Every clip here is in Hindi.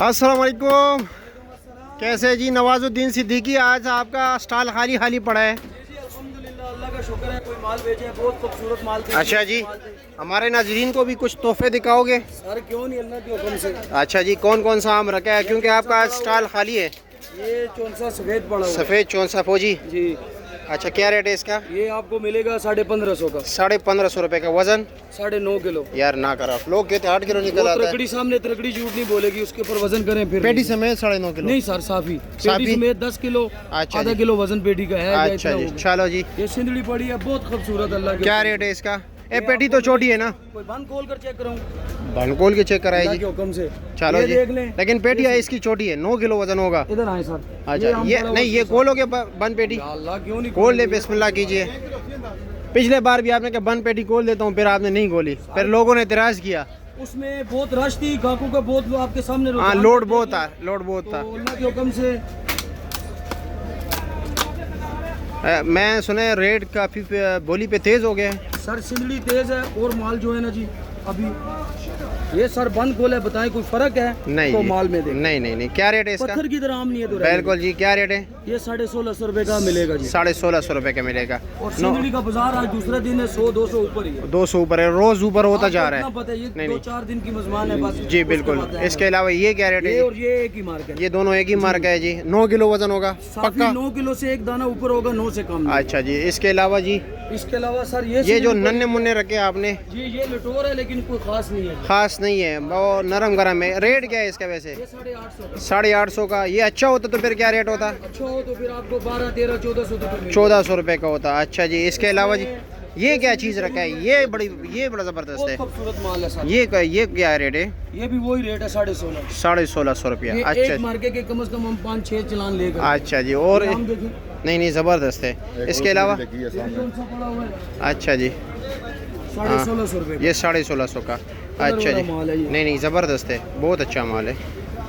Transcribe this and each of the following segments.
अस्सलाम वालेकुम। कैसे जी नवाजुद्दीन सिद्दीकी, आज आपका स्टॉल खाली खाली पड़ा है। अल्हम्दुलिल्लाह, अल्लाह का शुक्र है, कोई माल बेचे हैं, बहुत खूबसूरत माल। अच्छा जी, हमारे नाजरीन को भी कुछ तोहफे दिखाओगे? सर क्यों नहीं, अल्लाह के हुक्म से। अच्छा जी, कौन कौन सा आम रखा है, क्योंकि आपका आज स्टॉल खाली है? ये चौंसा सफेद पड़ा हुआ है। सफ़ेद चौंसा फौजी। जी, अच्छा, क्या रेट है इसका? ये आपको मिलेगा 1550 का। 1550 रुपये का। वजन? 9.5 किलो। यार ना करा, लोग कहते 8 किलो निकल आता है। तकड़ी सामने तकड़ी झूठ नहीं बोलेगी, उसके ऊपर वजन करें फिर। पेटी समेत 9.5 किलो? नहीं सर, साफी साफी? पेटी समेत 10 किलो। अच्छा आधा जी। किलो वजन पेटी का है। अच्छा जी, चलो जी। ये सिंदड़ी पड़ी है, बहुत खूबसूरत। अल्लाह के क्या रेट है इसका? ए पेटी तो छोटी है ना? कोई बंद खोल कर चेक कराऊं? बन खोल के चेक कराए अल्लाह जी। के हुक्म से। चलो ये जी, देख लें। लेकिन पेटी है इसकी छोटी है, 9 किलो वजन होगा। इधर आए सर। अच्छा, आम ये पड़ा नहीं, हुआ ये है। खोलोगे बंद पेटी? या अल्लाह क्यों नहीं खोल ले, बिस्मिल्लाह कीजिए। पिछले बार भी आपने कहा बंद पेटी खोल देता हूँ, फिर आपने नहीं खोली, फिर लोगों ने इतराज किया। उसमें बहुत रश थी, गाहकों का बहुत आपके सामने। हाँ, लोड बहुत था, लोड बहुत था। तो अल्लाह के हुक्म से। मैं सुने रेट काफ़ी बोली पे तेज़ हो गया है। सर सिंदड़ी तेज है, और माल जो है ना जी, अभी ये सर बंद खोला है, बताएं कोई फर्क है? नहीं तो जी, माल में देख, नहीं नहीं नहीं, क्या रेट है इसका? पत्थर की तरह आम नहीं है तो बिल्कुल जी, क्या रेट है? ये 1650 रुपए का मिलेगा जी। 1650 रुपये का मिलेगा। और सिंदड़ी का बाजार आज दूसरा दिन है, 100-200 ऊपर ही है। 200 ऊपर है, रोज़ ऊपर होता जा रहा इतना है। पता है, ये नहीं, 2-4 दिन की मेजबान है बस। जी उसको बिल्कुल। पता है। इसके अलावा ये क्या रेट है? ये और ये एक ही मार्क है। ये दोनों एक ही मार्क है जी। 9 किलो वजन होगा पक्का? 9 किलो से एक दाना ऊपर होगा, 9 से कम नहीं। अच्छा जी, इसके अलावा जी इसके अलावा सर ये जो सिंदड़ी नन्हे मुन्ने रखे आपने, जी, ये लटोर है लेकिन कोई खास नहीं है। खास नहीं है, वो नरम गरम है। रेट क्या है इसका वैसे? ये 850 850 का। ये अच्छा होता तो फिर क्या रेट होता? अच्छा हो तो फिर आपको 12-13-1400 रुपये। 1400 रुपये का होता। अच्छा जी, इसके अलावा जी ये क्या चीज़ रखा है? ये बड़ा ज़बरदस्त है। बहुत खूबसूरत माल है सर। ये क्या रेट है? ये भी वही रेट है, 1650। 1650 रुपया। ये अच्छा एक मार्के के कम से कम हम 5-6 चलान लेकर। अच्छा जी, और हम देखिए नहीं नहीं, ज़बरदस्त है। इसके अलावा ये कौन सा पड़ा हुआ है? अच्छा जी, 1650 रुपये। ये 1650 का। अच्छा जी, माल है ये। नहीं नहीं, ज़बरदस्त है, बहुत अच्छा माल है,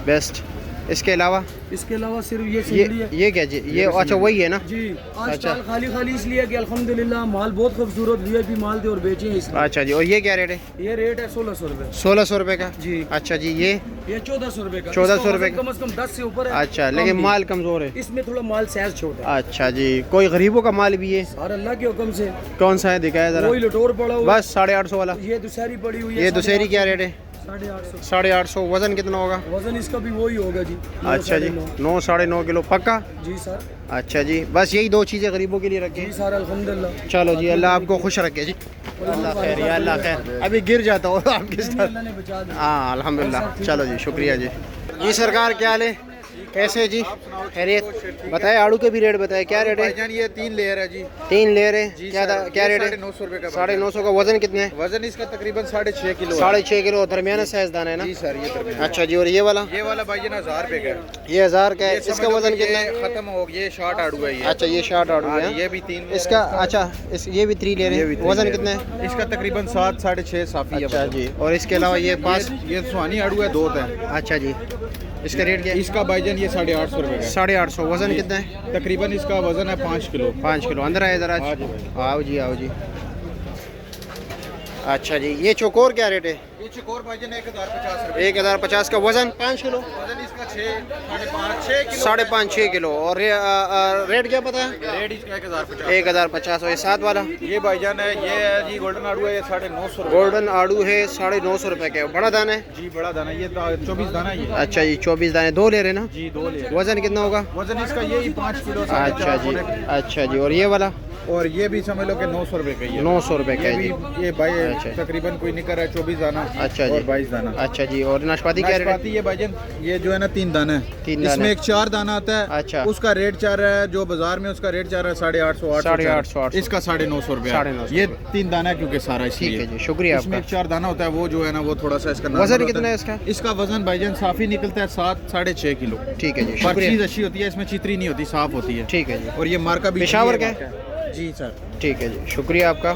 बेस्ट। इसके अलावा इसके अलावा सिर्फ ये सिंदड़ी है ये क्या जी? ये अच्छा वही है ना? जी। आज अच्छा। स्टॉल खाली खाली इसलिए कि अल्हम्दुलिल्लाह माल बहुत खूबसूरत वीआईपी माल थे और बेचे हैं इसलिए। अच्छा जी, और ये क्या रेट है? ये रेट है 1600 रुपये। 1600 रुपये का। जी। अच्छा जी, ये 1400 रुपये का। 1400 रुपये कम से कम 10 से ऊपर है। अच्छा, कम लेकिन नहीं। माल कमज़ोर है। इसमें थोड़ा माल साइज छोटा है। अच्छा जी, कोई गरीबों का माल भी है? और अल्लाह के हुक्म से। कौन सा है, दिखाया ज़रा। वही लटोर पड़ा हुआ है। बस 850 वाला। ये दुशहरी पड़ी हुई है। ये दुशहरी क्या रेट है? 850। 850। वजन कितना होगा? वजन इसका भी वही होगा जी। अच्छा जी, 9 9.5 किलो पक्का? जी सर। अच्छा जी, बस यही दो चीज़ें गरीबों के लिए जी रखें। सर, अल्हम्दुलिल्लाह। चलो जी, अल्लाह आपको खुश रखे जी। अल्लाह खैर, या अल्लाह खैर। अभी गिर जाता हो आपके साथ। अल्लाह ने बचा दिया। हाँ अल्हम्दुलिल्लाह। चलो जी, शुक्रिया जी। जी सरकार, क्या हाल है? कैसे जी, खैरियत? बताए, आड़ू के भी रेट बताए, क्या रेट है? भाईजान ये 3 लेयर है जी। 3 लेयर है। जी क्या सर, क्या ये रेट है? 950 रुपये का। 950 का। वजन कितने है? वजन इसका तकरीबन 6.5 किलो है। 6.5 किलो। दरमियाना साइज दाना है ना? जी सर, ये दरमियाना। अच्छा जी, और ये वाला? ये वाला भाईजान 1000 रुपये का है। ये 1000 का है। ये इसका समझ लो वजन कि कितना ये है? खत्म हो गया, ये शॉर्ट आड़ू है ये। अच्छा, ये 60 आड़ू हाँ, है। ये भी 3 इसका अच्छा, ये भी 3 लेयर ये भी है। 3 वजन लेयर कितना है। है? इसका तकरीबन 7 6.5 साफी है। अच्छा जी, और इसके अलावा ये 5? ये सुहानी आड़ू है, 2 है। अच्छा जी, इसका रेट क्या है? इसका भाईजान ये 850 रुपये का है। 850। वजन कितना है? तकरीबन इसका वजन है 5 किलो। 5 किलो। अंदर आए ज़रा। हाँ जी भाई। आओ जी, आओ जी। अच्छा जी, ये चौकोर क्या रेट है? ये चिकोर भाईजान 1050 रुपये। 1050 का। वजन 5 किलो। वजन इसका 6.5 किलो। 5.5-6 किलो। और रेट क्या पता है? रेट इसका 1050। 1050। और ये 7 वाला? ये भाईजान है, ये है जी गोल्डन आड़ू है, ये 950 रुपये। गोल्डन आड़ू है, 950 रुपये का। बड़ा दाना है? जी बड़ा दाना, ये 24 दाना है ये। अच्छा जी, 24 दाने। 2 ले रहे ना? जी 2 ले। वजन कितना होगा? वजन इसका यही 5 किलो। अच्छा जी, अच्छा जी। और ये वाला? और ये भी समझ लो कि 900 रुपये का ही है। 900 रुपये का ये है भी जी। ये भाई अच्छा। तकरीबन कोई निकर है 24 दाना। अच्छा जी, और 22 दाना। अच्छा जी। और नाशपाती क्या रेट है? नाशपाती ये भाईजान ये जो है ना 3 दाना है। 3 दाना इसमें है। एक 4 दाना आता है। अच्छा। उसका रेट 4 है, जो बाजार में उसका रेट 4 है 850 850। इसका 950 रुपये। 950 ये 3 दाना है क्योंकि सारा ठीक इसलिए। है जी, शुक्रिया इसमें आपका। एक 4 दाना होता है, वो जो है ना वो थोड़ा सा इसका वजन नॉर्मल कितना होता है इसका? इसका वजन भाईजान साफी निकलता है 7 6.5 किलो। ठीक है जी, पर शुक्रिया। चीज अच्छी होती है, इसमें चितरी नहीं होती, साफ होती है। ठीक है जी। और ये मार्का भी पेशावर का जी सर। ठीक है जी, शुक्रिया आपका।